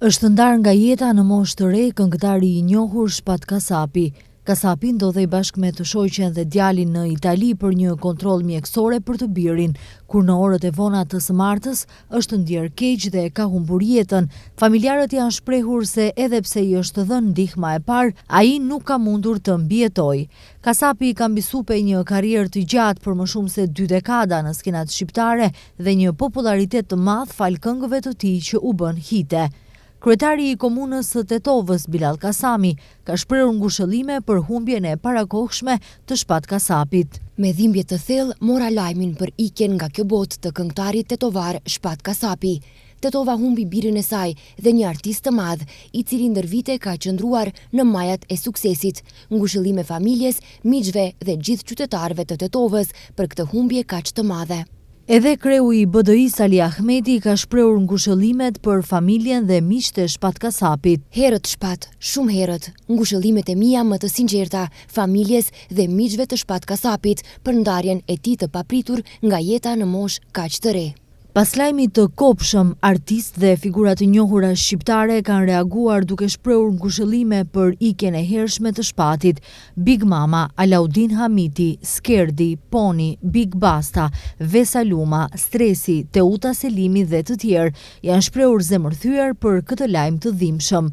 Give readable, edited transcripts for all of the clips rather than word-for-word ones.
Është ndarë nga jeta në moshë të re këngëtari i njohur Shpat Kasapi. Kasapi ndodhej bashkë me të shoqen dhe djalin në Itali për një kontroll mjekësore për të birin, kur në orët e vona të së martës është ndjerë keq dhe ka humbur jetën. Familjarët janë shprehur se edhe pse i është dhënë ndihma e parë, ai nuk ka mundur të mbijetojë. Kasapi ka mbisupe një karrierë të gjatë për më shumë se 2 dekada në skenat shqiptare dhe një popularitet të madh fal këngëve të tij që u bën hite. Kryetari i komunës së Tetovës, Bilal Kasami, ka shprehur ngushëllime për humbjen e parakohshme të Shpat Kasapit. Me dhimbje të thellë mora lajmin për ikjen nga kjo botë të këngëtarit tetovar Shpat Kasapi. Tetova humbi birin e saj dhe një artist të madh, i cili ndër vite ka qëndruar në majat e suksesit. Ngushëllime familjes, miqve dhe gjithë qytetarëve të Tetovës për këtë humbje kaq të madhe. Edhe kreu i BDI-s Ali Ahmeti ka shprehur ngushëllimet për familjen dhe miqtë e Shpat Kasapit. Herët Shpat, shumë herët, ngushëllimet e mia më të sinqerta familjes dhe miqve të Shpat Kasapit për ndarjen e tij të papritur nga jeta në moshë kaq të re. Pas lajmit të kopshëm, artistë dhe figura të njohura shqiptare kanë reaguar duke shprehur ngushëllime për ikjen e hershme të Shpatit. Big Mama, Alaudin Hamiti, Skerdi, Poni, Big Basta, Vesa Luma, Stresi, Teuta Selimi dhe të tjerë janë shprehur zemërthyer për këtë lajm të dhimbshëm.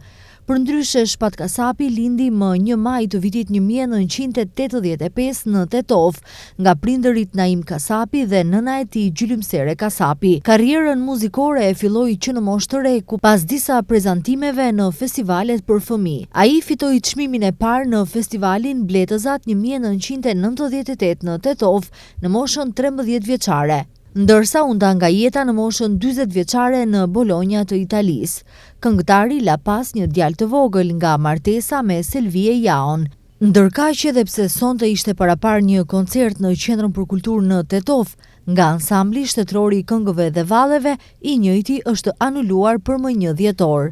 Përndryshe, Shpat Kasapi lindi më 1 maj të vitit 1985 në Tetovë, nga prindërit Naim Kasapi dhe nëna e tij Gjylymsere Kasapi. Karrierën muzikore e filloi që në moshë të re, ku pas disa prezantimeve në festivalet për fëmijë. Ai fitoi çmimin e parë në festivalin Bletëzat 1998 në Tetovë në moshën 13 vjeçare. Ndërsa u nda nga jeta në moshën 40 vjeçare në Bologna të Italisë. Këngëtari la pas një djalë të vogël nga martesa me Selvie Jaon. Ndërkaq edhe pse sonte ishte parapar një koncert në Qendrën për Kulturë në Tetovë, nga ansambli shtetëror i këngëve dhe valleve, i njëjti është anuluar për më 1 dhjetor.